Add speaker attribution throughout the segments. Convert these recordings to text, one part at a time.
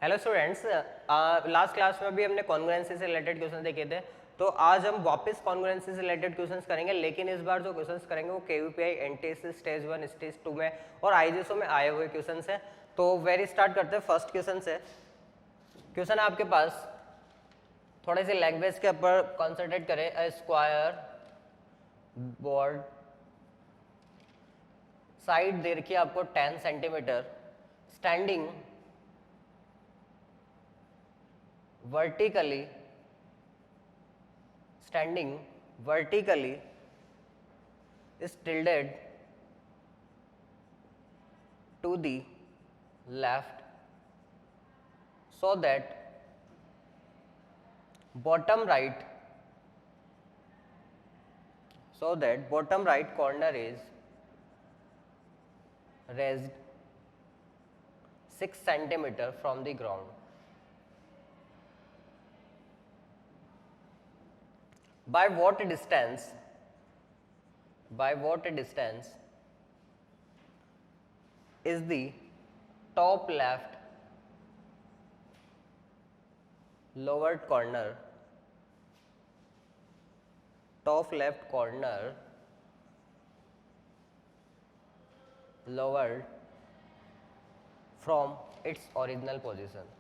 Speaker 1: Hello students, last class में भी हमने कॉन्ग्रुएंसी से रिलेटेड क्वेश्चन देखे थे, तो आज हम वापस कॉन्ग्रुएंसी से रिलेटेड क्वेश्चंस करेंगे, लेकिन इस बार जो क्वेश्चंस करेंगे वो केवीपीआई एनटीएससी स्टेज 1 स्टेज 2 में और आईजीएसओ में आए हुए क्वेश्चंस हैं। तो वेरी स्टार्ट करते हैं फर्स्ट क्वेश्चन से। क्वेश्चन है आपके पास, थोड़े से लैंग्वेज के ऊपर कॉन्सेंट्रेट करें। अ स्क्वायर बोर्ड, साइड दे रखी है आपको 10 centimetre, standing vertically is tilted to the left so that bottom right corner is raised 6 centimeter from the ground. By what distance is the top left lowered corner lowered from its original position?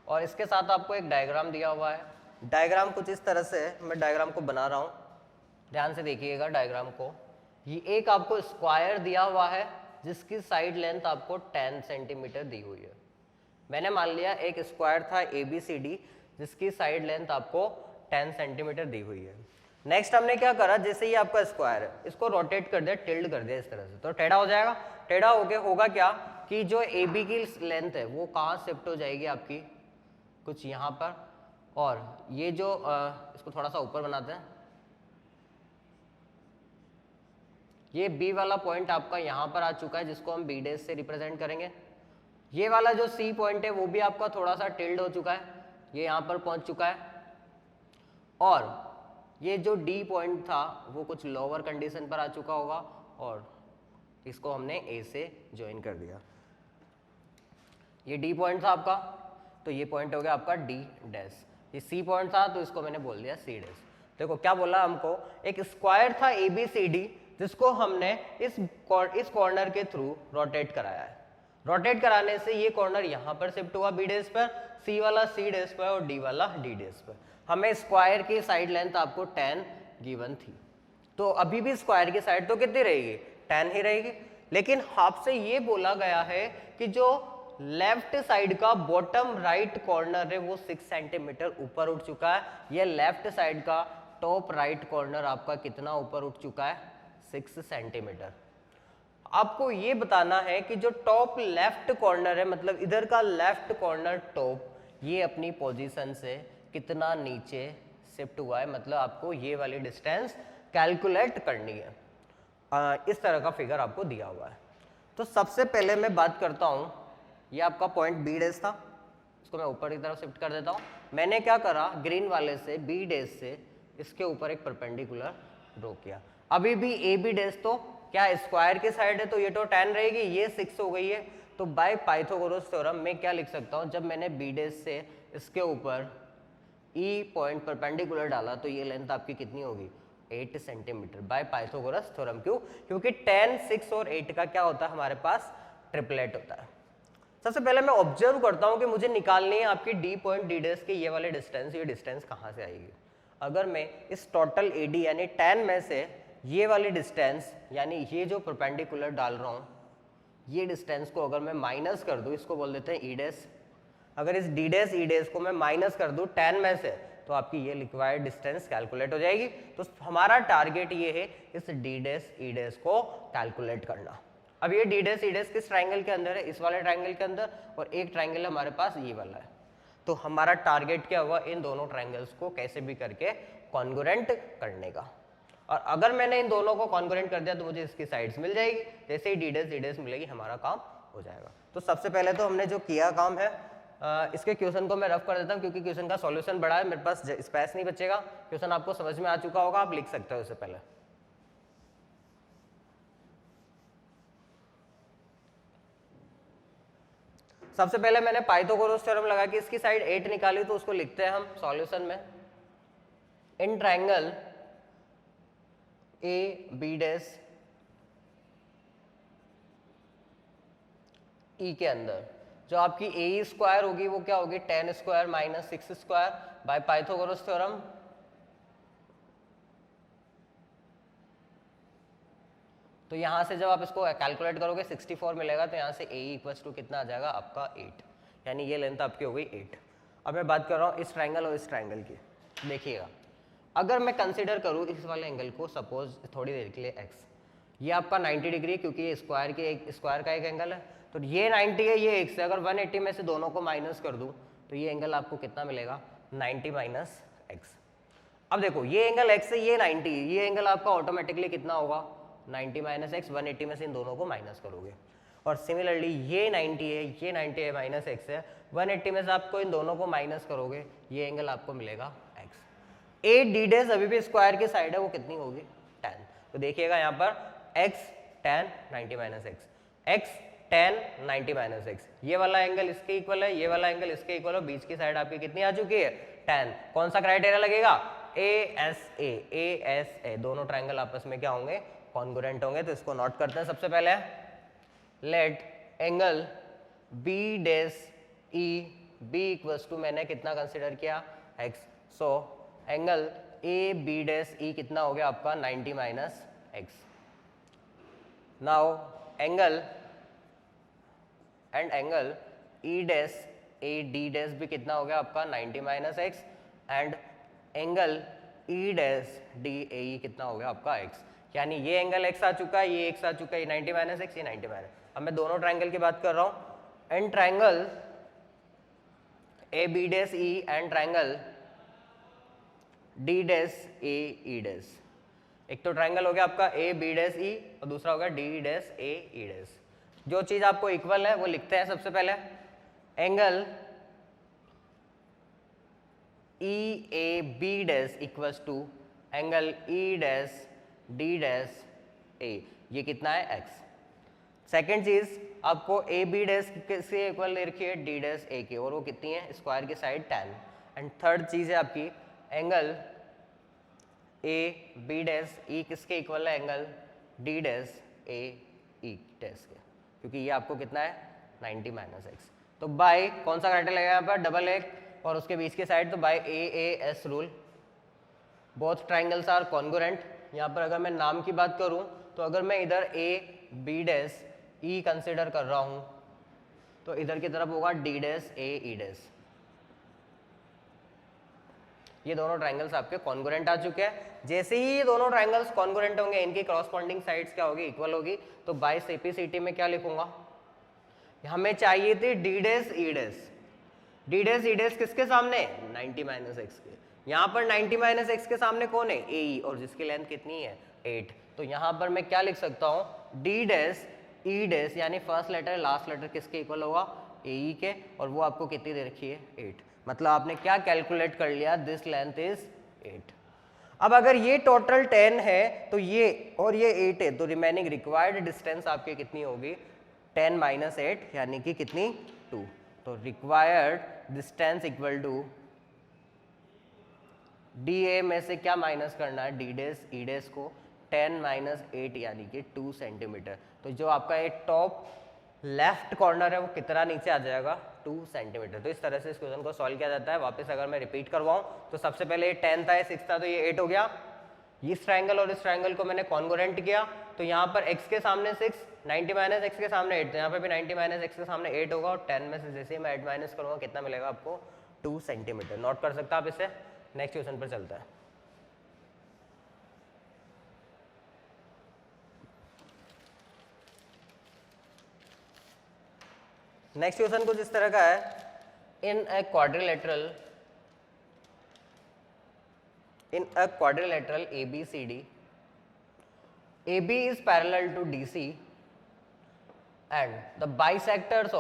Speaker 1: और इसके साथ आपको एक diagram दिया हुआ है। Diagram कुछ इस तरह से, मैं डायग्राम को बना रहा हूँ, ध्यान से देखिएगा डायग्राम को। ये एक आपको स्क्वायर दिया हुआ है जिसकी साइड लेंथ आपको 10 सेंटीमीटर दी हुई है। मैंने मान लिया एक स्क्वायर था ABCD जिसकी साइड लेंथ आपको 10 सेंटीमीटर दी हुई है। नेक्स्ट हमने क्या करा, जैसे ये आपका स्क्वायर है, इसको रोटेट कर दिया, टिल्ड कर दिया इस तरह से, तो टेढ़ा हो जाएगा। टेढ़ा होके होगा क्या कि जो AB की लेंथ है वो कहाँ शिफ्ट हो जाएगी आपकी, कुछ यहाँ पर, और ये जो इसको थोड़ा सा ऊपर बनाते हैं, ये B वाला पॉइंट आपका यहाँ पर आ चुका है जिसको हम B डैश से रिप्रेजेंट करेंगे। ये वाला जो C पॉइंट है वो भी आपका थोड़ा सा टिल्ड हो चुका है, ये यहाँ पर पहुँच चुका है, और ये जो D पॉइंट था वो कुछ लोअर कंडीशन पर आ चुका होगा, और इसको हमने A से ज्वाइन कर दिया। ये D पॉइंट था आपका, तो ये पॉइंट हो गया आपका D डैश। ये C पॉइंट था तो इसको मैंने बोल दिया C डैश। देखो क्या बोला हमको, एक स्क्वायर था ABCD जिसको हमने इस कॉर्नर के थ्रू रोटेट कराया है। रोटेट कराने से ये कॉर्नर यहाँ पर शिफ्ट हुआ B डैश पर, C वाला C डैश पर और D वाला D डैश पर। हमें स्क्वायर की साइड लेंथ आपको 10 गिवन थी, तो अभी भी स्क्वायर की साइड तो कितनी रहेगी, 10 ही रहेगी। लेकिन आपसे ये बोला गया है कि जो लेफ्ट साइड का बॉटम राइट कॉर्नर है वो 6 सेंटीमीटर ऊपर उठ चुका है। ये लेफ्ट साइड का टॉप राइट कॉर्नर आपका कितना ऊपर उठ चुका है, 6 सेंटीमीटर। आपको ये बताना है कि जो टॉप लेफ्ट कॉर्नर है, मतलब इधर का लेफ्ट कॉर्नर टॉप, ये अपनी पोजीशन से कितना नीचे शिफ्ट हुआ है, मतलब आपको ये वाली डिस्टेंस कैलकुलेट करनी है। इस तरह का फिगर आपको दिया हुआ है। तो सबसे पहले मैं बात करता हूँ, ये आपका पॉइंट B डैश था, इसको मैं ऊपर की तरफ शिफ्ट कर देता हूँ। मैंने क्या करा, ग्रीन वाले से B डैश से इसके ऊपर एक परपेंडिकुलर ड्रॉ किया। अभी भी AB डैश तो क्या स्क्वायर की साइड है, तो ये तो 10 रहेगी, ये 6 हो गई है। तो बाय पाइथागोरस थ्योरम मैं क्या लिख सकता हूँ, जब मैंने B डैश से इसके ऊपर E पॉइंट परपेंडिकुलर डाला तो ये लेंथ आपकी कितनी होगी, 8 सेंटीमीटर बाय पाइथागोरस थ्योरम। क्यों, क्योंकि 10, 6 और 8 का क्या होता है हमारे पास, ट्रिपलेट होता है। सबसे पहले मैं ऑब्जर्व करता हूं कि मुझे निकालनी है आपकी D पॉइंट D डैश के ये वाले डिस्टेंस, ये डिस्टेंस कहां से आएगी। अगर मैं इस टोटल AD यानी 10 में से ये वाली डिस्टेंस, यानी ये जो परपेंडिकुलर डाल रहा हूं, ये डिस्टेंस को अगर मैं माइनस कर दूं, इसको बोल देते हैं E डैश। अगर इस D डैश E डैश को मैं माइनस कर दूं 10 में से, तो आपकी ये रिक्वायर्ड डिस्टेंस कैलकुलेट हो जाएगी। तो हमारा टारगेट ये है इस D डैश E डैश को कैलकुलेट करना। अब ये D डैश E डैश किस ट्राइंगल के अंदर है, इस वाले ट्राइंगल के अंदर, और एक ट्राइंगल हमारे पास ये वाला है। तो हमारा टारगेट क्या हुआ, इन दोनों ट्राइंगल्स को कैसे भी करके कॉन्ग्रुएंट करने का। और अगर मैंने इन दोनों को कॉन्ग्रुएंट कर दिया तो मुझे इसकी साइड्स मिल जाएगी, जैसे ही D डैश E डैश मिलेगी हमारा काम हो जाएगा। तो सबसे पहले तो हमने जो किया काम है, इसके क्वेश्चन को मैं रफ कर देता हूँ क्योंकि क्वेश्चन का सॉल्यूशन बड़ा है, मेरे पास स्पेस नहीं बचेगा। क्वेश्चन आपको समझ में आ चुका होगा, आप लिख सकते हो इससे पहले। सबसे पहले मैंने पाइथागोरस थ्योरम लगा के इसकी साइड 8 निकाली, तो उसको लिखते हैं हम सॉल्यूशन में। In triangle A B dash E के अंदर जो आपकी ए स्क्वायर होगी वो क्या होगी 10 square minus 6 square by Pythagoras theorem. तो यहां से जब आप इसको कैलकुलेट करोगे 64 मिलेगा, तो यहां से ए इक्वल्स टू कितना आ जाएगा आपका 8, यानी ये लेंथ आपकी हो गई 8। अब मैं बात कर रहा हूँ इस ट्रायंगल और इस ट्रायंगल की। देखिएगा अगर मैं कंसीडर करूँ इस वाले एंगल को सपोज थोड़ी देर के लिए एक्स, ये आपका 90 डिग्री है क्योंकि ये स्क्वायर का एक एंगल है, तो ये 90 है ये एक्स है। अगर 180 में से दोनों को माइनस कर दूँ तो ये एंगल आपको कितना मिलेगा 90 माइनस एक्स। अब देखो ये एंगल एक्स है ये 90 है, ये एंगल आपका ऑटोमेटिकली कितना होगा 90 माइनस एक्स। 180 में से इन दोनों को माइनस करोगे। और सिमिलरली ये 90 है ये 90 है माइनस एक्स है, 180 में से आपको इन दोनों को माइनस करोगे, ये एंगल आपको मिलेगा एक्स। ए डी डैश अभी भी स्क्वायर की साइड है, वो कितनी होगी 10। तो देखिएगा यहाँ पर x 10 90 minus x, x 10 90 minus x, ये वाला एंगल इसके इक्वल है, ये वाला एंगल इसके इक्वल है, बीच की साइड आपकी कितनी आ चुकी है 10। कौन सा क्राइटेरिया लगेगा ए एस ए, दोनों ट्रायंगल आपस में क्या होंगे कॉन्ग्रुएंट होंगे। तो इसको नोट करते हैं सबसे पहले, let angle B dash E B equals to मैंने कितना कंसिडर किया X, so angle A B dash E कितना हो गया आपका 90 minus X. Now angle E dash A D dash भी कितना हो गया आपका 90 minus X, and angle E dash D A E कितना हो गया आपका एक्स। यानी ये एंगल एक्स आ चुका है, ये एक्स आ चुका है, ये 90 माइनस एक्स, ये 90 माइनस। अब मैं दोनों ट्रायंगल की बात कर रहा हूं, and triangle A B dash E and triangle D dash A E dash. एक तो ट्रायंगल हो गया आपका ए बी डैश ई और दूसरा होगा D dash A E dash. जो चीज आपको इक्वल है वो लिखते हैं सबसे पहले, angle E A B dash equals to angle E dash D dash A, ये कितना है एक्स। सेकेंड चीज आपको ए बी डैश से इक्वल ले रखी है डी डैश ए के, और वो कितनी है स्क्वायर की साइड 10। एंड थर्ड चीज है आपकी angle A B dash E किसके इक्वल है angle D dash A E dash के, क्योंकि ये आपको कितना है 90 माइनस एक्स। तो बाय कौन सा क्राइटेरिया लगेगा यहाँ पर डबल एक और उसके बीच की साइड, तो by A S rule both triangles are congruent. यहाँ पर अगर मैं नाम की बात करूं तो अगर मैं इधर A B dash E consider कर रहा हूं तो इधर की तरफ होगा D dash A E dash. ये दोनों ट्राइंगल्स आपके कॉन्ग्रुएंट आ चुके हैं। जैसे ही ये दोनों ट्राइंगल्स कॉन्ग्रुएंट होंगे इनकी क्रॉसपोंडिंग साइड्स क्या होगी इक्वल होगी। तो बाय सीपीसीटी में क्या लिखूंगा, हमें चाहिए थी डी डैश ई डैश, डी डैश ई डैश किसके सामने 90 माइनस एक्स के। यहाँ पर 90 माइनस एक्स के सामने कौन है ए ई, और जिसकी लेंथ कितनी है 8। तो यहाँ पर मैं क्या लिख सकता हूँ डी डैश ई डैश, यानी फर्स्ट लेटर लास्ट लेटर किसके इक्वल होगा ए ई के, और वो आपको कितनी दे रखी है 8। मतलब आपने क्या कैलकुलेट कर लिया, दिस लेंथ इज 8। अब अगर ये टोटल 10 है तो ये और ये 8 है, तो रिमेनिंग रिक्वायर्ड डिस्टेंस आपकी कितनी होगी 10 माइनस 8, यानी कि कितनी 2। तो required distance equal to D A में से क्या माइनस करना है डी डैश ई डैश को, 10 माइनस 8 यानी कि 2 सेंटीमीटर। तो जो आपका ये टॉप लेफ्ट कॉर्नर है वो कितना नीचे आ जाएगा 2 सेंटीमीटर। तो इस तरह से इस क्वेश्चन को सॉल्व किया जाता है। वापस अगर मैं रिपीट करवाऊं तो सबसे पहले ये 10 था, ये 6 था, तो ये 8 हो गया। इस ट्रायंगल और इस ट्रायंगल को मैंने कॉन्ग्रुएंट किया, तो यहाँ पर x के सामने 6, 90 माइनस एक्स के सामने 8, तो यहाँ पे भी 90 माइनस एक्स के सामने 8 होगा, और 10 में से जैसे ही मैं 8 माइनस करूँगा कितना मिलेगा आपको 2 सेंटीमीटर। नोट कर सकता आप इसे। नेक्स्ट क्वेश्चन पर चलता है। नेक्स्ट क्वेश्चन कुछ इस तरह का है, in a quadrilateral ABCD, AB is parallel to DC and the bisectors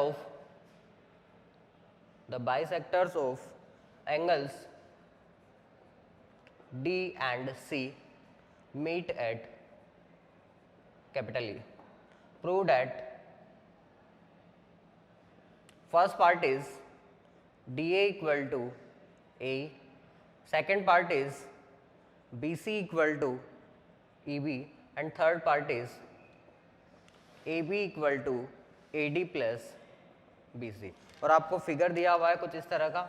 Speaker 1: of angles D and C meet at capital E. Prove that first part is DA equal to A, second part is BC equal to EB and third part is AB equal to AD plus BC। और आपको figure दिया हुआ है कुछ इस तरह का,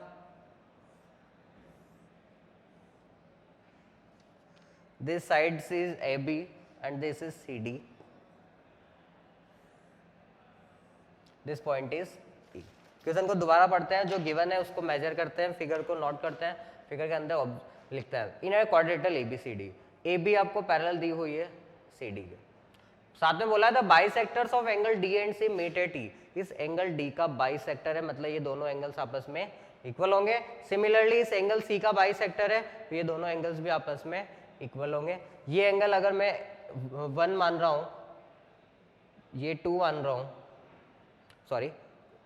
Speaker 1: this side is AB and this is CD, this point is E। Question को दोबारा पढ़ते हैं, जो गिवन है उसको मेजर करते हैं, फिगर को नोट करते हैं, फिगर के अंदर लिखते हैं इन क्वाड्रेटल ABCD। AB आपको पैरेलल दी हुई है CD के साथ में, बोला था bisectors of angle D and C met at E। इस एंगल D का बाइसेक्टर है, मतलब ये दोनों एंगल्स आपस में इक्वल होंगे। सिमिलरली इस एंगल C का बाइसेक्टर है, तो ये दोनों एंगल्स भी आपस में इक्वल होंगे। ये एंगल अगर मैं 1 मान रहा हूं, ये 2 मान रहा हूं, सॉरी,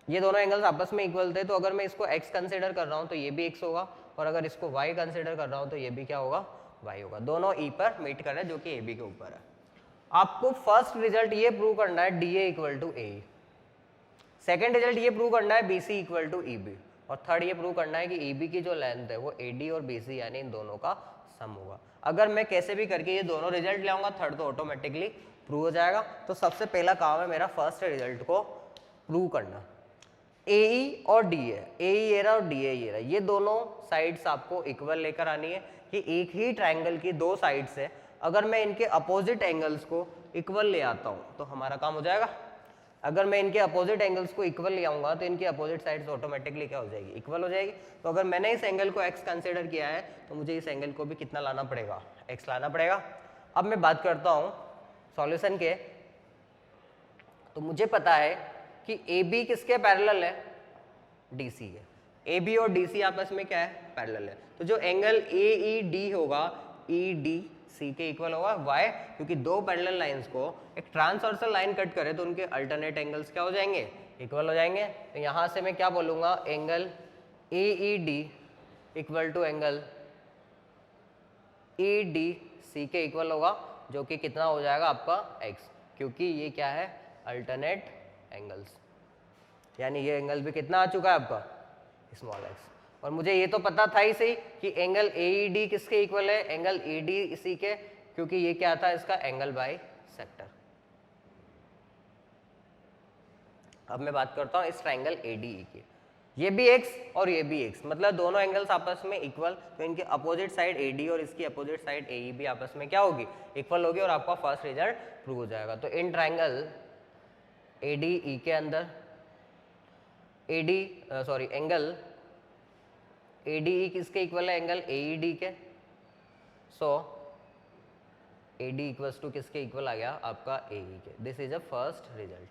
Speaker 1: ये दोनों एंगल्स आपस में इक्वल थे, तो अगर मैं इसको x कंसीडर कर रहा हूं तो ये भी x होगा, और अगर इसको y कंसीडर कर रहा हूं तो ये भी क्या होगा, y होगा। दोनों E पर मीट कर रहे हैं, जो कि AB के ऊपर है। आपको फर्स्ट रिजल्ट ये प्रूव करना है DA equal to AE, second result ये प्रूव करना है BC इक्वल टू EB, और थर्ड ये प्रूव करना है कि EB की जो लेंथ है वो AD और BC यानी इन दोनों का सम होगा। अगर मैं कैसे भी करके ये दोनों रिजल्ट ले आऊंगा, थर्ड तो ऑटोमेटिकली प्रूव हो जाएगा। तो सबसे पहला काम है मेरा फर्स्ट रिजल्ट को प्रूव करना। AE और DA, AE ये रहा और DA ये रहा, ये दोनों साइड्स आपको इक्वल लेकर आनी है कि एक ही ट्राइंगल की दो साइड्स है, अगर मैं इनके अपोजिट एंगल्स को इक्वल ले आता हूं तो हमारा काम हो जाएगा। अगर मैं इनके अपोजिट एंगल्स को इक्वल ले आऊंगा तो इनकी अपोजिट साइड्स ऑटोमेटिकली क्या हो जाएगी, इक्वल हो जाएगी। तो अगर मैंने इस एंगल को x कंसीडर किया है तो मुझे इस एंगल को भी कितना लाना पड़ेगा, x लाना पड़ेगा। अब मैं बात करता हूं सॉल्यूशन के, तो मुझे पता है कि AB किसके पैरेलल है, DC के। AB और DC आपस में क्या है, पैरेलल है। तो जो एंगल AED होगा EDC के इक्वल होगा। वाई? क्योंकि दो पैरेलल लाइंस को एक ट्रांसवर्सल लाइन कट करे तो उनके अल्टरनेट एंगल्स क्या हो जाएंगे, इक्वल हो जाएंगे। तो यहां से मैं क्या बोलूंगा, angle AED equal to angle EDC के इक्वल होगा, जो कि कितना हो जाएगा आपका x, क्योंकि ये क्या है, अल्टरनेट एंगल्स, यानी ये एंगल भी कितना आ चुका है आपका, स्मॉल x। और मुझे ये तो पता था ही सही कि एंगल AED किसके इक्वल है, एंगल EDC के, क्योंकि ये क्या था, इसका एंगल बाई सेक्टर। अब मैं बात करता हूं इस ट्राइंगल ADE की, ये भी x और ये भी x, मतलब दोनों एंगल्स आपस में इक्वल, तो इनके अपोजिट साइड AD और इसकी अपोजिट साइड AE भी आपस में क्या होगी, इक्वल होगी, और आपका फर्स्ट रिजल्ट प्रूव हो जाएगा। तो इन ट्राइंगल ADE के अंदर एंगल ADE किसके इक्वल है, एंगल AED के। सो AD इक्वल्स टू किसके इक्वल आ गया, आपका AE के। This is a first result.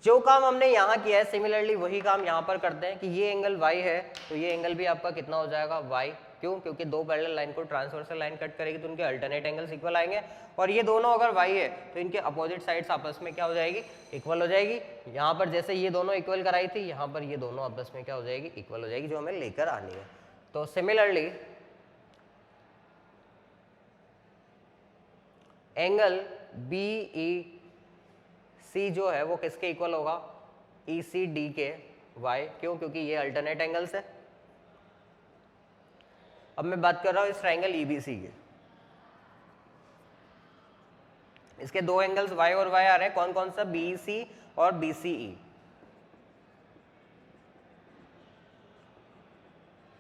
Speaker 1: जो काम हमने यहाँ किया है सिमिलरली वही काम यहाँ पर करते हैं कि ये एंगल y है तो ये एंगल भी आपका कितना हो जाएगा, y। क्यों? क्योंकि दो पैरेलल लाइन को ट्रांसवर्सल लाइन कट करेगी तो उनके अल्टरनेट एंगल्स इक्वल आएंगे, और ये दोनों अगर y है तो इनके अपोजिट साइड्स आपस में क्या हो जाएगी, इक्वल हो जाएगी। यहाँ पर जैसे ये दोनों इक्वल कराई थी, यहाँ पर ये दोनों आपस में क्या हो जाएगी, इक्वल हो जाएगी, जो हमें लेकर आनी है। तो सिमिलरली एंगल BEC जो है वो किसके इक्वल होगा, ECD के y। क्यों? क्योंकि ये अल्टरनेट एंगल्स है। अब मैं बात कर रहा हूं इस ट्राइंगल EBC के, इसके दो एंगल्स y और y आ रहे हैं, कौन कौन सा, BEC और BCE।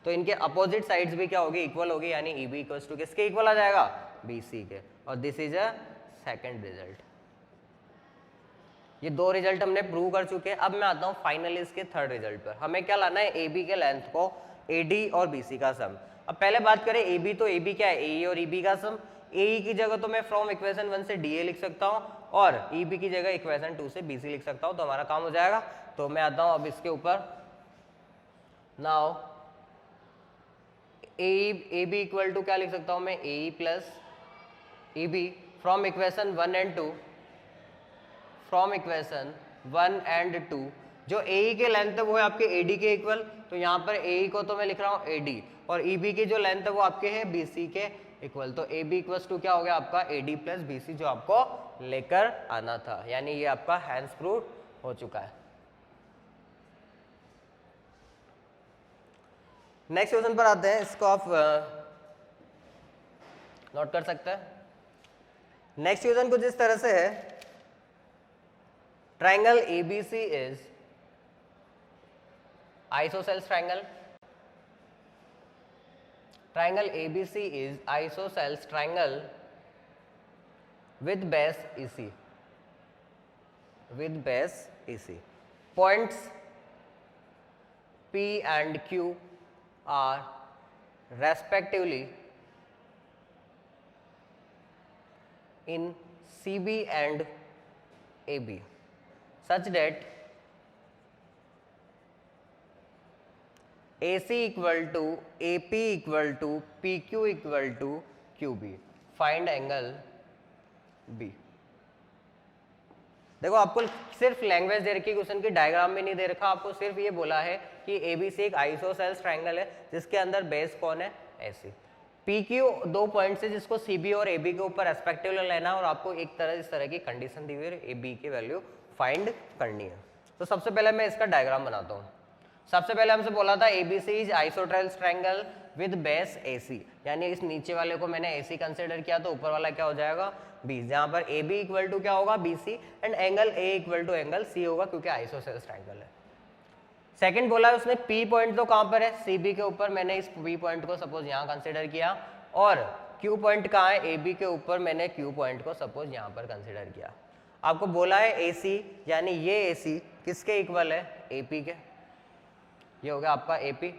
Speaker 1: तो इनके अपोजिट साइड्स भी क्या होगी, इक्वल होगी, यानी EB इक्वल्स टू किसके इक्वल आ जाएगा, BC के। और this is a second result. ये दो रिजल्ट हमने प्रूव कर चुके हैं। अब मैं आता हूं फाइनली इसके थर्ड रिजल्ट पर। हमें क्या लाना है, AB के लेंथ को AD और BC का सम। अब पहले बात करें AB, तो AB क्या है, AE और EB का सम। AE की जगह तो मैं फ्रॉम इक्वेशन 1 से DA लिख सकता हूं, और EB की जगह इक्वेशन 2 से BC लिख सकता हूं, तो हमारा काम हो जाएगा। तो मैं आता हूं अब इसके ऊपर। नाउ AB इक्वल टू क्या लिख सकता हूं मैं, AE plus EB from equation 1 and 2, from equation 1 and 2। जो AE के लेंथ है वो है आपके AD के इक्वल, तो यहाँ पर AE को तो मैं लिख रहा हूँ AD, और EB की जो लेंथ है वो आपके है BC के इक्वल। तो AB इक्वल्स टू क्या हो गया आपका, AD प्लस BC, जो आपको लेकर आना था, यानी ये आपका हैंड्स प्रूव हो चुका है। नेक्स्ट क्वेश्चन पर आते हैं, इसको आप नोट कर सकते हैं। नेक्स्ट क्वेश्चन कुछ इस तरह से है, triangle ABC is isosceles triangle. Triangle ABC is isosceles triangle with base EC, with base EC. Points P and Q are respectively in CB and AB such that AC equal to AP equal to PQ equal to QB. Find angle B. देखो आपको सिर्फ language दे रखी है, question की diagram भी नहीं दे रखा, आपको सिर्फ ये बोला है कि ABC एक आइसोसेल्स ट्रायंगल है जिसके अंदर बेस कौन है, AC। PQ दो पॉइंट्स है जिसको CB और AB के ऊपर रेस्पेक्टिवली लेना है और आपको एक तरह इस तरह की कंडीशन दी हुई है, AB की वैल्यू फाइंड करनी है। तो सबसे पहले मैं इसका डायग्राम बनाता हूँ। सबसे पहले हमसे बोला था ABC is isosceles triangle with base AC, यानी इस नीचे वाले को मैंने AC कंसिडर किया तो ऊपर वाला क्या हो जाएगा, B, जहां पर AB इक्वल टू क्या होगा, BC, and angle A equal to angle C होगा क्योंकि आइसोसेल्स ट्रायंगल है। सेकंड बोला है उसने P पॉइंट तो कहां पर है, CB के ऊपर, मैंने इस P पॉइंट को सपोज यहां कंसिडर किया, और Q पॉइंट कहां है, AB के ऊपर, मैंने Q पॉइंट को सपोज यहां पर कंसिडर किया। आपको बोला है AC, यानी ये AC किसके इक्वल है, AP के, ये हो गया आपका AP।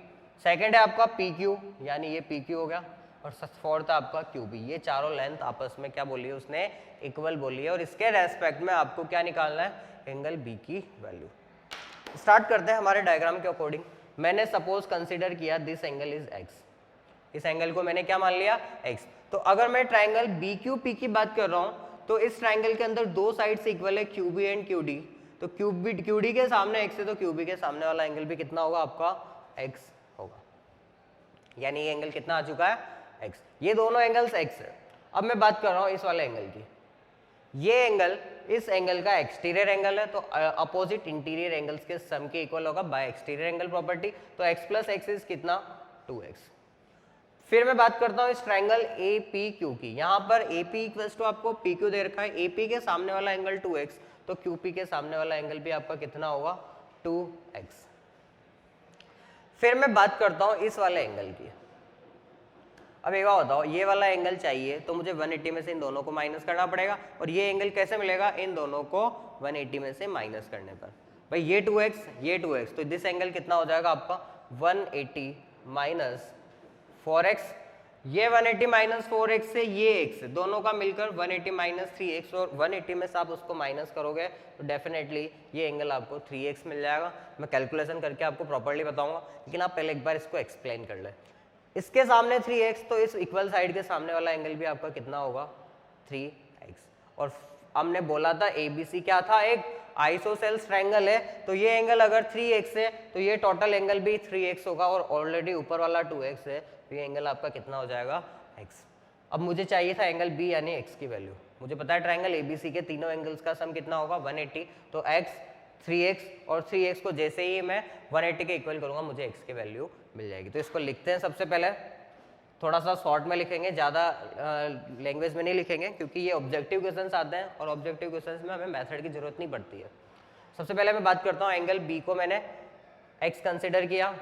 Speaker 1: सेकंड है आपका PQ, यानी ये PQ हो गया, और फोर्थ है आपका QB। ये चारों लेंथ आपस में क्या बोली है उसने, इक्वल बोली है, और इसके रेस्पेक्ट में आपको क्या निकालना है, एंगल B की वैल्यू। स्टार्ट करते हैं हमारे डायग्राम के अकॉर्डिंग। मैंने सपोज कंसीडर किया दिस एंगल इज x, इस एंगल को मैंने क्या मान लिया, x। तो अगर मैं ट्राइंगल BQP की बात कर रहा हूं तो इस ट्राइंगल के अंदर दो साइड से इक्वल है, QB एंड QD। तो QD के सामने x है तो QB के सामने वाला एंगल भी कितना होगा, आपका x होगा, यानी ये एंगल कितना आ चुका है, x। ये दोनों एंगल्स x है। अब मैं बात कर रहा हूं इस वाले एंगल की, ये एंगल इस एंगल का एक्सटीरियर एंगल है, तो अपोजिट इंटीरियर एंगल्स के सम के इक्वल होगा बाय एक्सटीरियर एंगल प्रॉपर्टी, तो x प्लस एक्स इज कितना, 2x। फिर मैं बात करता हूं इस ट्राइंगल APQ की, यहां पर AP इक्वल्स टू आपको PQ दे रखा है, AP के सामने वाला एंगल 2x, तो QP के सामने वाला एंगल भी आपका कितना होगा, 2x। फिर मैं बात करता हूं इस वाले एंगल की। अब एक बात बताओ, ये वाला एंगल चाहिए तो मुझे 180 में से इन दोनों को माइनस करना पड़ेगा, और ये एंगल कैसे मिलेगा, इन दोनों को 180 में से माइनस करने पर। भाई ये 2x, ये 2x, तो दिस एंगल कितना हो जाएगा आपका 180 माइनस 4x, ये 180 माइनस 4x से ये x, दोनों का मिलकर 180 माइनस 3x, और 180 में से आप उसको माइनस करोगे तो डेफिनेटली ये एंगल आपको 3x मिल जाएगा। मैं कैलकुलेशन करके आपको प्रॉपर्ली बताऊंगा, लेकिन आप पहले एक बार इसको एक्सप्लेन कर ले। इसके सामने 3x, तो इस इक्वल साइड के सामने वाला एंगल भी आपका कितना होगा, 3x। और हमने बोला था ABC क्या था, एक आइसोसेल्स ट्रायंगल है, तो ये एंगल अगर 3x है तो ये टोटल एंगल भी 3x होगा, और ऑलरेडी ऊपर वाला 2x है, तो ये एंगल आपका कितना हो जाएगा, x। अब मुझे चाहिए था एंगल B यानी x की वैल्यू। मुझे पता है ट्रायंगल ABC के तीनों एंगल्स का सम कितना होगा, 180, तो x 3x, और 3x को जैसे ही मैं 180 के इक्वल करूंगा मुझे x की वैल्यू मिल जाएगी। तो इसको लिखते हैं, सबसे पहले थोड़ा सा शॉर्ट में लिखेंगे, ज़्यादा लैंग्वेज में नहीं लिखेंगे, क्योंकि ये ऑब्जेक्टिव क्वेश्चंस आते हैं और ऑब्जेक्टिव क्वेश्चंस में हमें मेथड की जरूरत नहीं पड़ती है। सबसे पहले मैं बात करता हूँ एंगल B को मैंने x कंसिडर किया,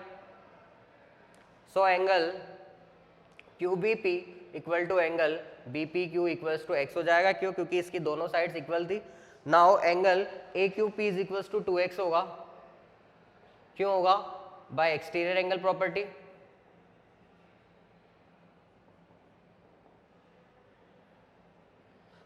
Speaker 1: so angle QBP equal to angle BPQ equals to x हो जाएगा। क्यों, क्योंकि इसकी दोनों साइड्स इक्वल थी। Now angle AQP is equals to 2x होगा, क्यों होगा, बाय एक्सटीरियर एंगल प्रॉपर्टी।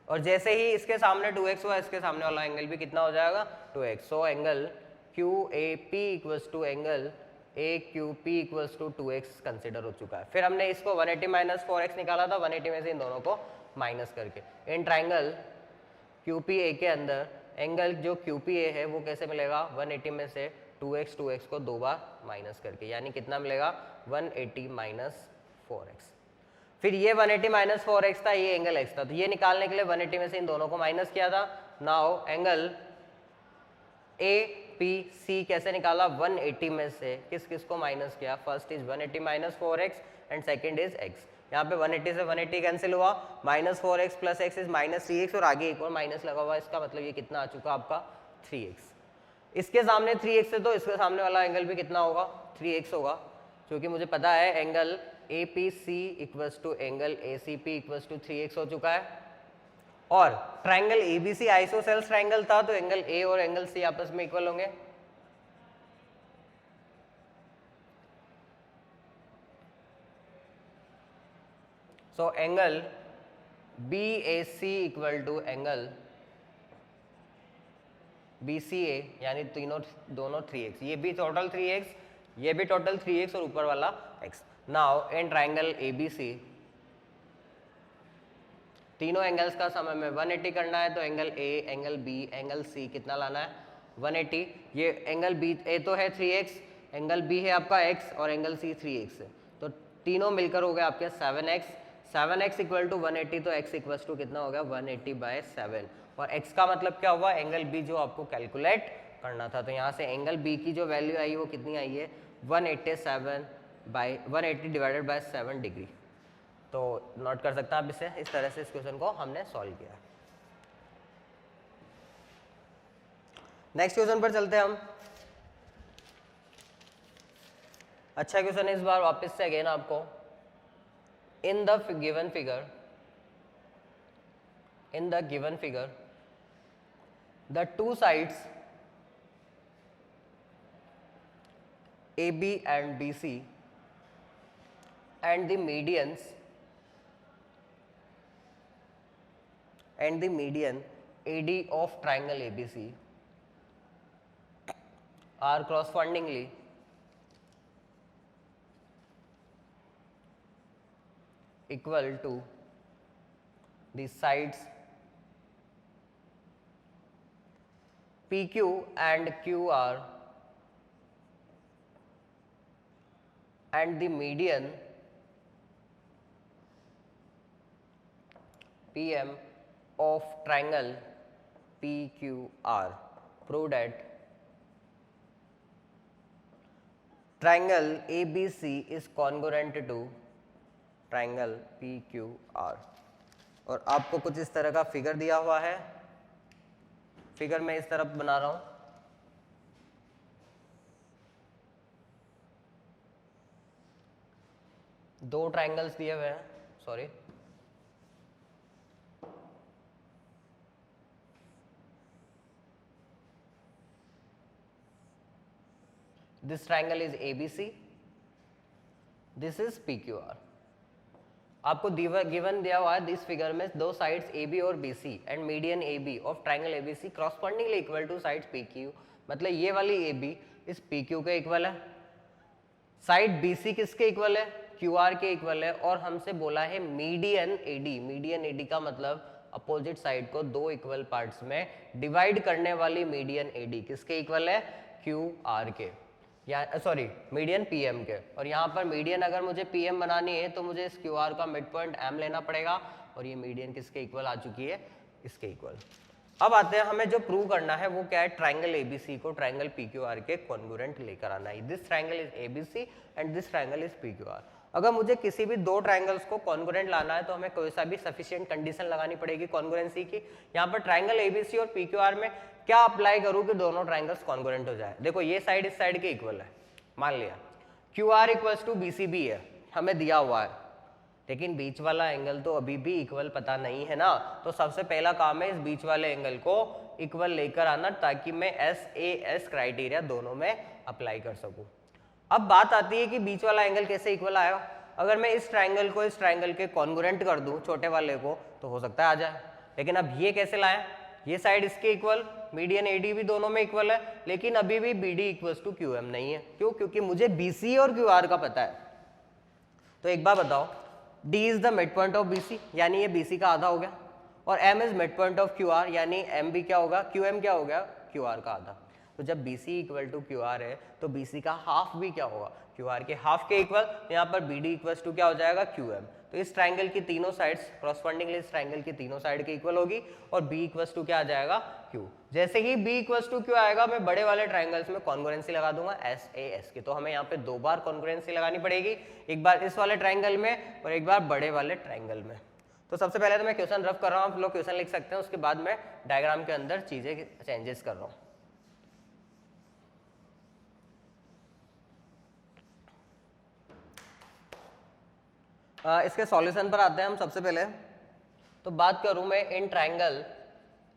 Speaker 1: और जैसे ही इसके सामने 2x हुआ, इसके सामने वाला एंगल भी कितना हो जाएगा, 2x। So angle QAP equals to angle AQP equals to 2x consider हो चुका है। फिर हमने इसको 180 माइनस 4x निकाला था, 180 में से इन दोनों को माइनस करके। इन ट्राइंगल QPA के अंदर एंगल जो QPA है वो कैसे मिलेगा, 180 में से 2x को दो बार माइनस करके, यानी कितना मिलेगा, 180 माइनस 4x। फिर ये 180 माइनस 4x था, ये एंगल x था, तो ये निकालने के लिए 180 में से इन दोनों को माइनस किया था। नाउ एंगल पी सी कैसे निकाला, 180 में से किस किस को माइनस किया, first is 180 minus 4x and second is x। यहाँ पे 180 से 180 कैंसिल हुआ, minus 4x plus x is minus 3x और आगे एक और माइनस लगा हुआ, इसका मतलब ये कितना आ चुका आपका 3x। इसके सामने 3x है तो इसके सामने वाला एंगल भी कितना होगा, 3x होगा, क्योंकि मुझे पता है angle APC equals to angle ACP equals to 3x हो चुका है। और ट्रायंगल ABC आइसोसेल्स ट्रायंगल था तो एंगल A और एंगल C आपस में इक्वल होंगे। So angle BAC equal to angle BCA यानी तीनों दोनों 3x, ये भी टोटल 3x, ये भी टोटल 3x और ऊपर वाला x। Now in triangle ABC तीनों एंगल्स का सम हमें 180 करना है, तो angle A, angle B, angle C कितना लाना है 180। ये एंगल A तो है 3x, एंगल B है आपका x और एंगल C 3x है, तो तीनों मिलकर हो गए आपके 7x। 7x इक्वल टू 180 तो x इक्वल टू कितना हो गया 180/7 और x का मतलब क्या हुआ, एंगल B जो आपको कैलकुलेट करना था। तो यहाँ से एंगल B की जो वैल्यू आई वो कितनी आई है 180 डिवाइडेड बाय 7 डिग्री। तो नोट कर सकते हैं आप इसे, इस तरह से इस क्वेश्चन को हमने सॉल्व किया। नेक्स्ट क्वेश्चन पर चलते हैं हम। अच्छा क्वेश्चन है इस बार वापस से अगेन आपको, in the given figure the two sides AB and BC and the median AD of triangle ABC are correspondingly equal to the sides PQ and QR and the median PM of triangle PQR. Prove that triangle ABC is congruent to triangle PQR। और आपको कुछ इस तरह का figure दिया हुआ है, figure मैं इस तरफ बना रहा हूं, दो ट्रायंगल्स दिए हुए हैं, sorry this triangle is ABC, this is PQR। आपको गिवन दिया हुआ है इस फिगर में दो साइड्स AB और BC and median AB of triangle ABC correspondingly equal two sides PQ, मतलब ये वाली AB इस PQ के इक्वल है, साइड BC किसके इक्वल है QR के इक्वल है, और हमसे बोला है मीडियन AD का मतलब अपोजिट साइड को दो इक्वल पार्ट्स में डिवाइड करने वाली मीडियन AD किसके इक्वल है QR के, या सॉरी मीडियन PM के। और यहाँ पर मीडियन अगर मुझे PM बनानी है तो मुझे इस QR का मिड पॉइंट M लेना पड़ेगा, और ये मीडियन किसके इक्वल आ चुकी है इसके इक्वल। अब आते हैं हमें जो प्रूव करना है वो क्या है, ट्रायंगल ABC को ट्रायंगल PQR के कॉन्ग्रुएंट लेकर आना है। This triangle is ABC and this triangle is PQR। अगर मुझे किसी भी दो ट्रायंगल्स को कॉन्ग्रुएंट लाना है तो हमें कोई सा भी सफिशिएंट कंडीशन लगानी पड़ेगी कॉन्ग्रुएंसी की। यहाँ पर ट्रायंगल ABC और PQR में क्या अप्लाई करूँ कि दोनों ट्रायंगल्स कॉन्ग्रुएंट हो जाए। देखो ये साइड इस साइड के इक्वल है, मान लिया QR इक्वल्स टू BCB है, हमें दिया हुआ है, लेकिन बीच वाला एंगल तो अभी भी इक्वल पता नहीं है ना। तो सबसे पहला काम है इस बीच वाले एंगल को इक्वल लेकर आना, ताकि मैं SAS क्राइटेरिया दोनों में अप्लाई कर सकूं। अब बात आती है कि बीच वाला एंगल कैसे इक्वल आएगा। अगर मैं इस ट्रायंगल को इस ट्रायंगल के कॉन्ग्रुएंट कर दूं छोटे वाले को तो हो सकता है आ जाए, लेकिन अब ये कैसे लाएं, ये साइड इसके इक्वल, मीडियन AD भी दोनों में इक्वल है, लेकिन अभी भी BD इक्वल्स टू QM नहीं है। क्यों? क्योंकि मुझे BC और QR का पता है। तो एक बार बताओ, D is the mid point of BC यानी ये BC का आधा हो गया, और M is mid point of QR यानी M भी क्या होगा, QM क्या हो गया, QR का आधा। तो जब BC इक्वल टू QR है तो BC का हाफ भी क्या होगा, QR के हाफ के इक्वल। यहाँ पर BD इक्वल्स टू क्या हो जाएगा, QM। तो इस ट्राइंगल की तीनों साइड्स कॉरस्पॉन्डिंगली इस ट्राइंगल की तीनों साइड के इक्वल होगी और b इक्वल्स टू क्या आ जाएगा q। जैसे ही b इक्वल्स टू q आएगा मैं बड़े वाले ट्राइंगल्स में कॉन्ग्रुएंसी लगा दूंगा SAS की। तो हमें यहाँ पे 2 बार कॉन्ग्रुएंसी लगानी पड़ेगी, एक बार इस वाले ट्राइंगल में और एक बार बड़े वाले ट्राइंगल में। तो सबसे पहले तो मैं क्वेश्चन रफ कर रहा हूँ, आप लोग क्वेश्चन लिख सकते हैं, उसके बाद मैं डायग्राम के अंदर चीजें चेंजेस कर रहा हूँ। इसके सॉल्यूशन पर आते हैं हम। सबसे पहले तो बात करूं मैं in triangle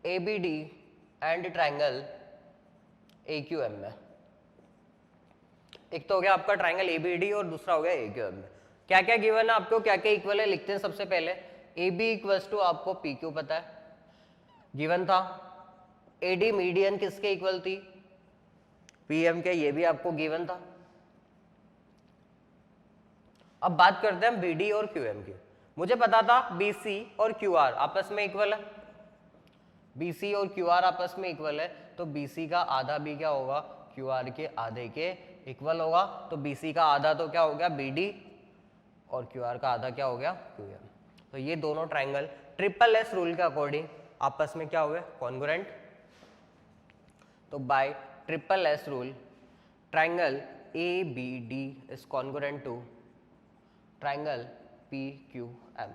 Speaker 1: ABD and triangle AQM में। एक तो हो गया आपका ट्राइंगल ABD और दूसरा हो गया AQM में। क्या क्या गिवन है आपको, क्या क्या इक्वल है लिखते हैं। सबसे पहले AB इक्वल्स टू आपको PQ पता है, गिवन था। AD मीडियन किसके इक्वल थी, PM के, ये भी आपको गिवन था। अब बात करते हैं हम BD और QM की। मुझे पता था BC और QR आपस में इक्वल है, BC और QR आपस में इक्वल है, तो BC का आधा भी क्या होगा, QR के आधे के इक्वल होगा। तो BC का आधा तो क्या हो गया BD और QR का आधा क्या हो गया QM। तो ये दोनों ट्राइंगल SSS रूल के अकॉर्डिंग आपस में क्या हो गए, कॉन्ग्रुएंट। तो by SSS rule triangle ABD is congruent to triangle PQM।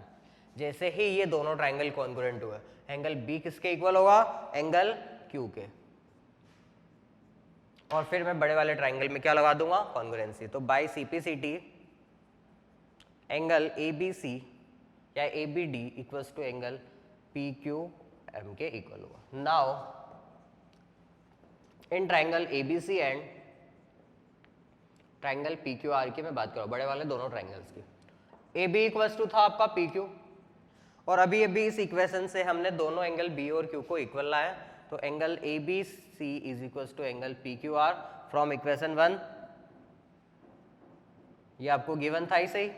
Speaker 1: जैसे ही ये दोनों ट्राइंगल कॉन्ग्रुएंट हुए, एंगल B किसके इक्वल होगा, एंगल Q के। और फिर मैं बड़े वाले ट्राइंगल में क्या लगा दूंगा, कॉन्ग्रुएंसी। तो बाय CPCT एंगल ABC या ABD equals to angle PQM के इक्वल होगा। Now in triangle ABC and triangle PQR की मैं बात करूँ, बड़े वाले दोनों ट्राइंगल्स की। AB इक्वल्स टू था आपका PQ और अभी इस इक्वेशन से हमने दोनों एंगल B और Q को इक्वल लाया। तो angle ABC is equals to angle PQR from equation 1, ये आपको गिवन था ही सही।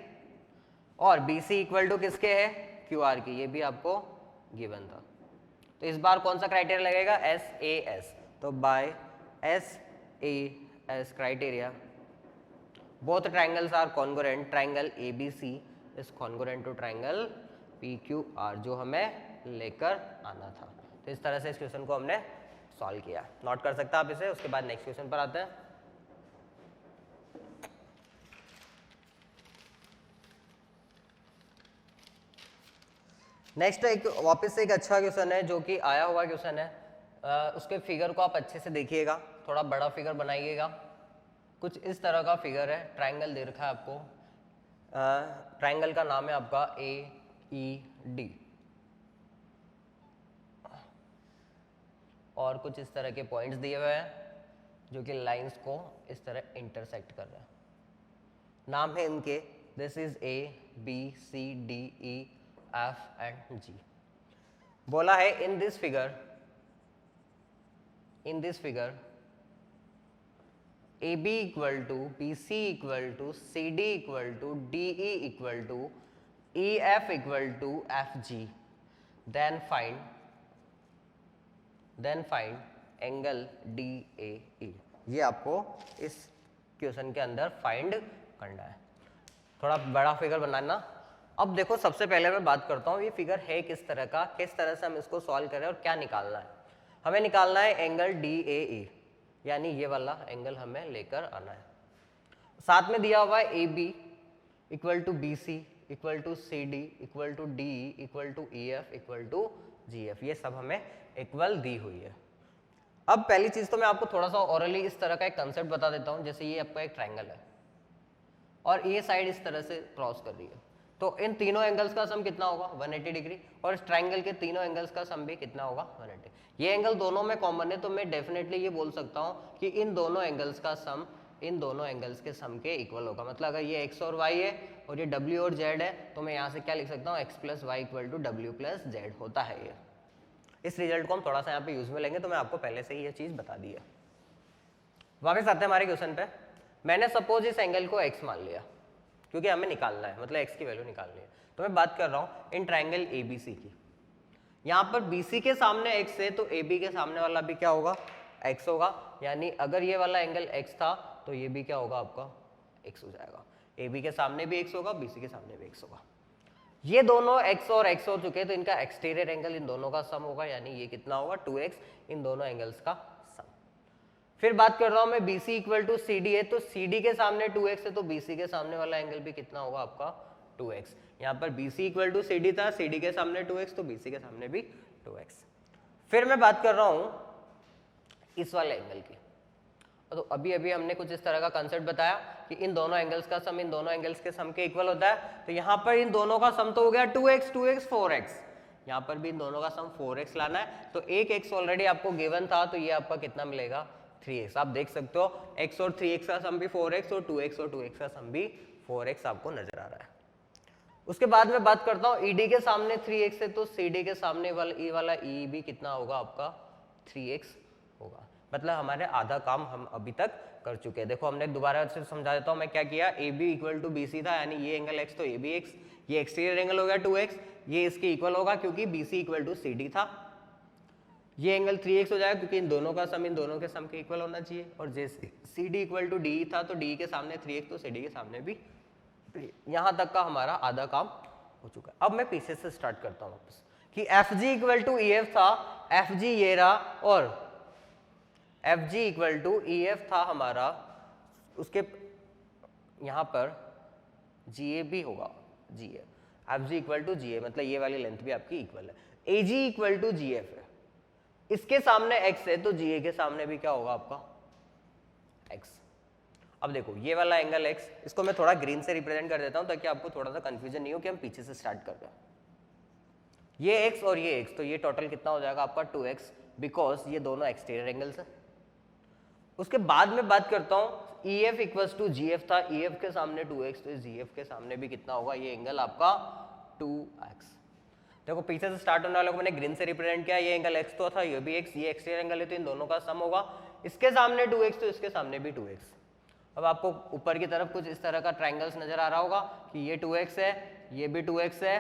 Speaker 1: और BC इक्वल टू किसके है, QR की, ये भी आपको गिवन था। तो इस बार कौन सा क्राइटेरिया लगेगा, SAS। तो by SAS criteria both triangles are congruent, triangle ABC is congruent to triangle PQR, जो हमें लेकर आना था। तो इस तरह से इस क्वेश्चन को हमने सॉल्व किया। नोट कर सकते हैं आप इसे। उसके बाद नेक्स्ट क्वेश्चन पर आते हैं। नेक्स्ट एक वापस से एक अच्छा क्वेश्चन है जो कि आया हुआ क्वेश्चन है। उसके फिगर को आप अच्छे से देखिएगा, थोड़ा बड़ा फिगर बनाइएगा। कुछ इस तरह का फिगर है, ट्राइंगल दे रखा है आपको। ट्राइंगल का नाम है आपका AED और कुछ इस तरह के पॉइंट्स दिए हुए हैं जो कि लाइंस को इस तरह इंटरसेक्ट कर रहे हैं। नाम है इनके, this is A B C D E F and G। बोला है in this figure AB equal to BC equal to CD equal to DE equal to EF equal to FG, then find angle DAE। ये आपको इस question के अंदर find करना है। थोड़ा बड़ा फिगर बनाना। अब देखो, सबसे पहले मैं बात करता हूँ ये फिगर है किस तरह का, किस तरह से हम इसको सॉल्व करें और क्या निकालना है। हमें निकालना है एंगल DAE, यानी ये वाला एंगल हमें लेकर आना है। साथ में दिया हुआ है AB equal to BC equal to CD equal to DE equal to EF equal to GF, ये सब हमें इक्वल दी हुई है। अब पहली चीज तो मैं आपको थोड़ा सा ओरली इस तरह का एक कंसेप्ट बता देता हूं। जैसे ये आपका एक ट्राइंगल है और ये साइड इस तरह से क्रॉस कर रही है, तो इन तीनों एंगल्स का सम कितना होगा, 180 डिग्री। और इस ट्राइंगल के तीनों एंगल्स का सम भी कितना होगा, 180। ये एंगल दोनों में कॉमन है, तो मैं डेफिनेटली ये बोल सकता हूँ कि इन दोनों एंगल्स का सम इन दोनों एंगल्स के सम के इक्वल होगा। मतलब अगर ये x और y है और ये w और z है, तो मैं यहाँ से क्या लिख सकता हूँ, x plus Y equal to w plus Z होता है ये। इस रिजल्ट को हम थोड़ा सा यहाँ पे यूज में लेंगे, तो मैं आपको पहले से ही ये चीज़ बता दी है। वापस आते हैं हमारे क्वेश्चन पे। मैंने सपोज इस एंगल को x मान लिया क्योंकि हमें निकालना है, मतलब x की वैल्यू निकालनी है। तो मैं बात कर रहा हूँ इन ट्राइंगल ABC की। यहाँ पर BC के सामने x है, तो AB के सामने वाला भी क्या होगा, x होगा। यानी अगर ये वाला एंगल x था तो ये भी क्या होगा आपका x हो जाएगा। AB के सामने भी x होगा, BC के सामने भी x होगा। ये दोनों x और x हो चुके हैं, तो इनका एक्सटीरियर एंगल इन दोनों का सम होगा, यानी ये कितना होगा 2x, इन दोनों एंगल्स का सम। फिर बात कर रहा हूं मैं BC इक्वल टू CD है, तो CD के सामने 2x है, तो BC के सामने वाला एंगल भी कितना होगा आपका 2x। यहाँ पर BC इक्वल टू CD था, CD के सामने 2x, तो BC के सामने भी 2x। फिर मैं बात कर रहा हूं इस वाले एंगल की, तो अभी अभी हमने कुछ इस तरह का कंसेप्ट बताया कि इन दोनों एंगल्स का सम इन दोनों एंगल्स के सम के इक्वल होता है। तो यहाँ पर इन दोनों का सम तो हो गया 2x 2x 4x, यहाँ पर भी इन दोनों का सम 4x लाना है। तो एक x ऑलरेडी आपको गिवन था, तो ये आपका कितना मिलेगा 3x। आप देख सकते हो x और 3x का सम भी 4x और 2x और 2x का सम भी 4x आपको नजर आ रहा है। उसके बाद में बात करता हूँ ED के सामने 3x है, तो CD के सामने वाला E भी कितना होगा आपका 3x होगा। मतलब हमारे आधा काम हम अभी तक कर चुके हैं। देखो हमने दोबारा से समझा देता हूँ मैं क्या किया, AB इक्वल टू BC था, यानी ये एंगल x तो ये भी x, ये एक्सटीरियर एंगल हो गया 2x, ये इसके इक्वल होगा क्योंकि BC इक्वल टू CD था। ये एंगल 3x हो जाएगा क्योंकि इन दोनों का सम इन दोनों के सम के इक्वल होना चाहिए। और जैसे CD इक्वल टू DE था, तो DE के सामने 3x, तो CD के सामने भी 3। यहाँ तक का हमारा आधा काम हो चुका है। अब मैं पीछे से स्टार्ट करता हूँ वापस कि FG इक्वल टू EF था, FG ये रहा, और FG इक्वल टू EF था हमारा, उसके यहाँ पर GA भी होगा, GA FG equal to GA, मतलब ये वाली लेंथ भी आपकी इक्वल है। AG इक्वल टू GF है, इसके सामने x है, तो GA के सामने भी क्या होगा आपका x। अब देखो ये वाला एंगल x, इसको मैं थोड़ा ग्रीन से रिप्रेजेंट कर देता हूं ताकि आपको थोड़ा सा कंफ्यूजन नहीं हो कि हम पीछे से स्टार्ट कर रहे हैं। ये x और ये x, तो ये टोटल कितना हो जाएगा आपका 2x, बिकॉज ये दोनों एक्सटीरियर एंगल्स हैं। उसके बाद में बात करता हूं EF इक्वल्स टू GF था, EF के सामने 2x, तो GF के सामने भी कितना होगा ये एंगल आपका 2x। देखो पीछे से स्टार्ट होने वाले को मैंने ग्रीन से रिप्रेजेंट किया, ये एंगल x तो था, ये भी x, ये एक्सटीरियर एंगल है, तो इन दोनों का सम होगा। इसके सामने 2x, तो इसके सामने भी 2x। अब आपको ऊपर की तरफ कुछ इस तरह का ट्रायंगल्स नजर आ रहा होगा कि ये 2x है, ये भी 2x है,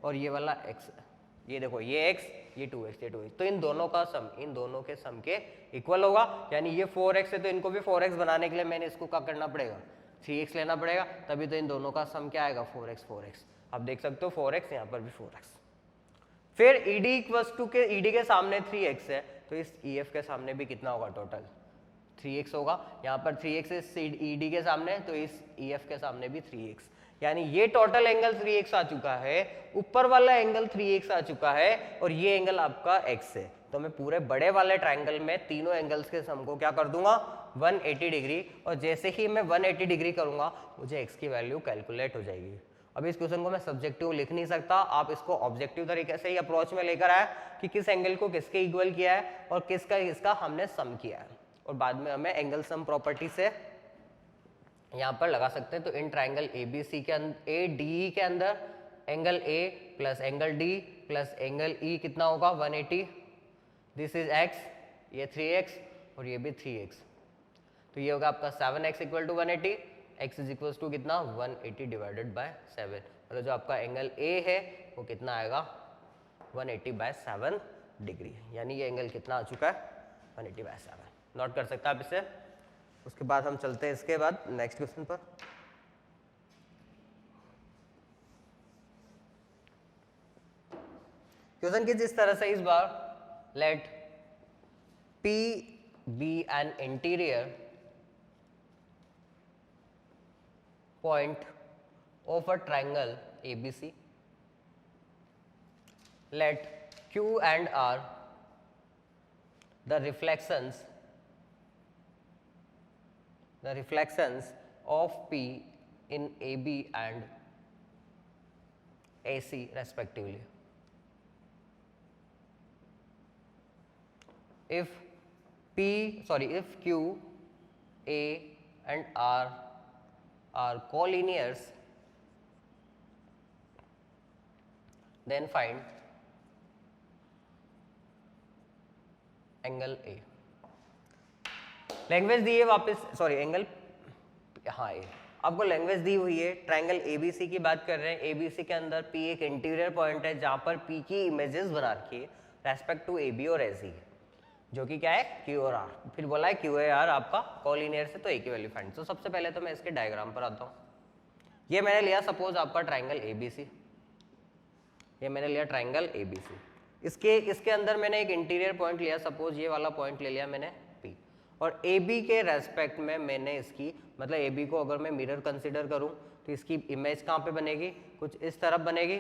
Speaker 1: और ये वाला x है। ये देखो ये x, ये 2x, ये 2x, तो इन दोनों का सम इन दोनों के सम के इक्वल होगा। यानी ये 4x है, तो इनको भी 4x बनाने के लिए मैंने इसको क्या करना पड़ेगा 3x लेना पड़ेगा, तभी तो इन दोनों का सम क्या आएगा 4x 4x। आप देख सकते हो 4x, यहाँ पर भी 4x। फिर ED इक्वल्स टू के ED के सामने 3x है, तो इस EF के सामने भी कितना होगा टोटल 3x होगा। यहाँ पर 3x है ED के सामने, तो इस EF के सामने भी 3x, यानी ये टोटल एंगल 3x आ चुका है, ऊपर वाला एंगल 3x आ चुका है, और ये एंगल आपका x है। तो मैं पूरे बड़े वाले ट्रायंगल में तीनों एंगल्स के सम को क्या कर दूंगा 180 डिग्री, और जैसे ही मैं 180 डिग्री करूंगा मुझे x की वैल्यू कैलकुलेट हो जाएगी। अब इस क्वेश्चन को मैं सब्जेक्टिव लिख नहीं सकता, आप इसको ऑब्जेक्टिव तरीके से ही अप्रोच में लेकर आए कि किस एंगल को किसके इक्वल किया है और किसका हमने सम किया है, और बाद में हमें एंगल सम प्रॉपर्टी से यहाँ पर लगा सकते हैं। तो इन ट्राइंगल ABC के अंदर ADE के अंदर angle A plus angle D plus angle E कितना होगा 180, दिस इज x, ये 3x और ये भी 3x, तो ये होगा आपका 7x equal to 180, x is equal to कितना 180 डिवाइडेड बाय 7, मतलब जो आपका एंगल A है वो कितना आएगा 180 बाय 7 डिग्री, यानी ये एंगल कितना आ चुका है 180 बाय 7। नोट कर सकते हैं आप इसे। उसके बाद हम चलते हैं इसके बाद नेक्स्ट क्वेश्चन पर। क्वेश्चन की जिस तरह से इस बार late P be an interior point of a triangle ABC, let Q and R the reflections of P in AB and AC respectively. If Q, A and R are collinears, then find angle A। Language दी है वापस, angle, हाँ ए, आपको language दी हुई है, triangle ABC की बात कर रहे हैं। ABC के अंदर P एक इंटीरियर पॉइंट है जहां पर P की इमेजेस बना रखी है रेस्पेक्ट टू AB और AC, जो कि क्या है Q और R। फिर बोला है Q और R आपका कॉलिनियर से, तो A की वैल्यू फाइंड। तो सबसे पहले तो मैं इसके डायग्राम पर आता हूँ। ये मैंने लिया सपोज आपका ट्रायंगल ABC, ये मैंने लिया ट्राइंगल ABC। इसके अंदर मैंने एक इंटीरियर पॉइंट लिया, सपोज ये वाला पॉइंट ले लिया मैंने P, और AB के रेस्पेक्ट में मैंने इसकी मतलब AB को अगर मैं मिरर कंसिडर करूं तो इसकी इमेज कहाँ पे बनेगी, कुछ इस तरफ बनेगी।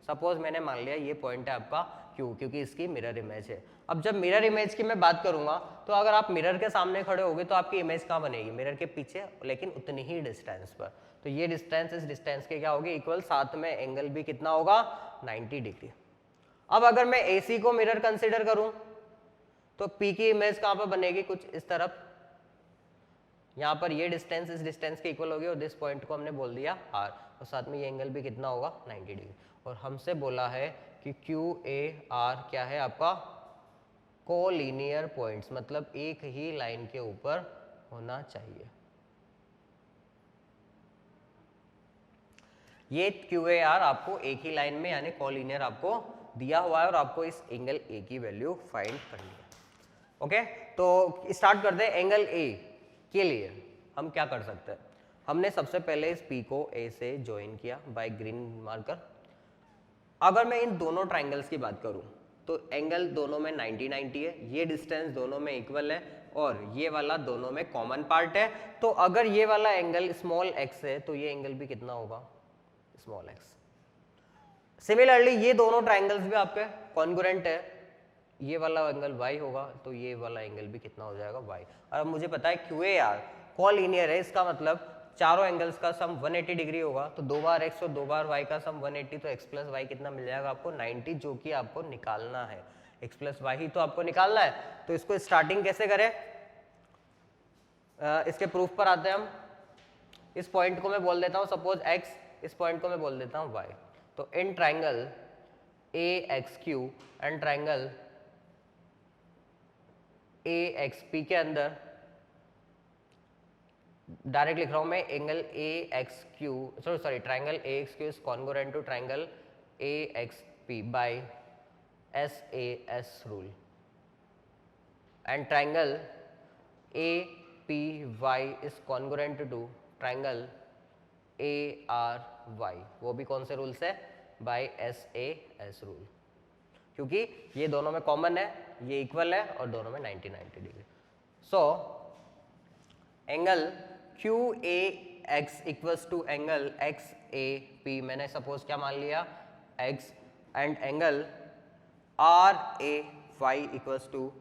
Speaker 1: सपोज मैंने मान लिया ये पॉइंट है आपका Q, क्योंकि इसकी मिरर इमेज है। अब जब मिरर इमेज की मैं बात करूंगा तो अगर आप मिरर के सामने खड़े होगे तो आपकी इमेज कहाँ बनेगी, मिरर के पीछे, लेकिन उतनी ही डिस्टेंस पर। तो ये डिस्टेंस इस डिस्टेंस के क्या होगी, इक्वल, साथ में एंगल भी कितना होगा, 90 डिग्री। अब अगर मैं AC को मिरर कंसिडर करूं तो P की इमेज कहां पर बनेगी, कुछ इस तरफ। यहां पर ये डिस्टेंस इस डिस्टेंस के इक्वल होगी और दिस पॉइंट को हमने बोल दिया R, और साथ में ये एंगल भी कितना होगा, 90 डिग्री। और हमसे बोला है कि QAR क्या है आपका, कोलिनियर पॉइंट्स, मतलब एक ही लाइन के ऊपर होना चाहिए। ये QAR आपको एक ही लाइन में यानी कोलिनियर आपको दिया हुआ है और आपको इस एंगल A की वैल्यू फाइंड करनी है। ओके, तो स्टार्ट करते हैं। एंगल A के लिए हम क्या कर सकते हैं, हमने सबसे पहले इस P को A से ज्वाइन किया बाय ग्रीन मार्कर। अगर मैं इन दोनों ट्राइंगल्स की बात करूं तो एंगल दोनों में 90-90 है, ये डिस्टेंस दोनों में इक्वल है और ये वाला दोनों में कॉमन पार्ट है। तो अगर ये वाला एंगल स्मॉल x है तो ये एंगल भी कितना होगा, स्मॉल x। सिमिलरली ये दोनों ट्राइंगल्स भी आपके कॉन्ग्रुएंट है, ये वाला एंगल y होगा तो ये वाला एंगल भी कितना हो जाएगा, y। और अब मुझे पता है QAR कोलिनियर है, इसका मतलब चारों एंगल्स का सम 180 डिग्री होगा। तो 2 बार x और 2 बार y का सम 180, तो x प्लस वाई कितना मिल जाएगा आपको, 90, जो कि आपको निकालना है। x प्लस वाई ही तो आपको निकालना है। तो इसको स्टार्टिंग कैसे करें, इसके प्रूफ पर आते हैं हम। इस पॉइंट को मैं बोल देता हूँ सपोज x, इस पॉइंट को मैं बोल देता हूँ y। तो in triangle AXQ and triangle AXP के अंदर डायरेक्ट लिख रहा हूं मैं, angle AXQ, sorry triangle AXQ is congruent to triangle AXP by SAS rule, and triangle APY is congruent to triangle ARY, वो भी कौन से रूल से, बाय SAS रूल, क्योंकि ये दोनों में कॉमन है, ये इक्वल है और दोनों में 90-90 degree. So angle QAX equals to angle XAP, मैंने सपोज क्या मान लिया, X, and angle RAY equals to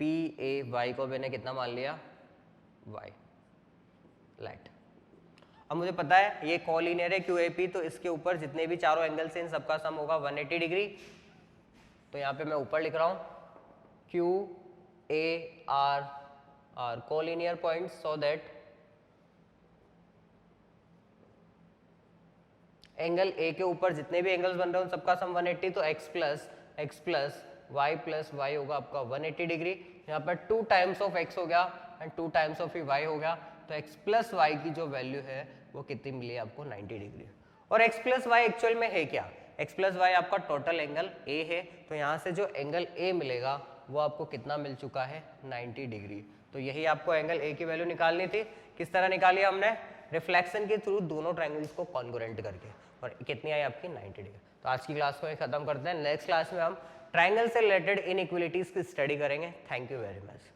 Speaker 1: PAY को मैंने कितना मान लिया, Y। लाइट, अब मुझे पता है ये कोलिनियर है QAP, तो इसके ऊपर जितने भी चारों एंगल्स हैं इन सबका सम होगा 180 डिग्री। तो यहाँ पे मैं ऊपर लिख रहा हूँ QAR are collinear points, so that angle A के ऊपर जितने भी एंगल्स बन रहे हैं उन सबका सम 180। तो x प्लस y होगा आपका 180 डिग्री। यहाँ पर 2 टाइम्स ऑफ x हो गया एंड 2 टाइम्स ऑफ y हो गया। तो x प्लस वाई की जो वैल्यू है वो कितनी मिली आपको, 90 डिग्री। और x प्लस वाई एक्चुअल में है क्या, x प्लस वाई आपका टोटल एंगल A है। तो यहाँ से जो एंगल A मिलेगा वो आपको कितना मिल चुका है, 90 डिग्री। तो यही आपको एंगल A की वैल्यू निकालनी थी। किस तरह निकाली हमने, रिफ्लेक्शन के थ्रू दोनों ट्रायंगल्स को कॉन्ग्रुएंट करके, और कितनी आई आपकी, 90 डिग्री। तो आज की क्लास को खत्म करते हैं। नेक्स्ट क्लास में हम ट्रायंगल से रिलेटेड इनइक्वालिटीज की स्टडी करेंगे। Thank you very much.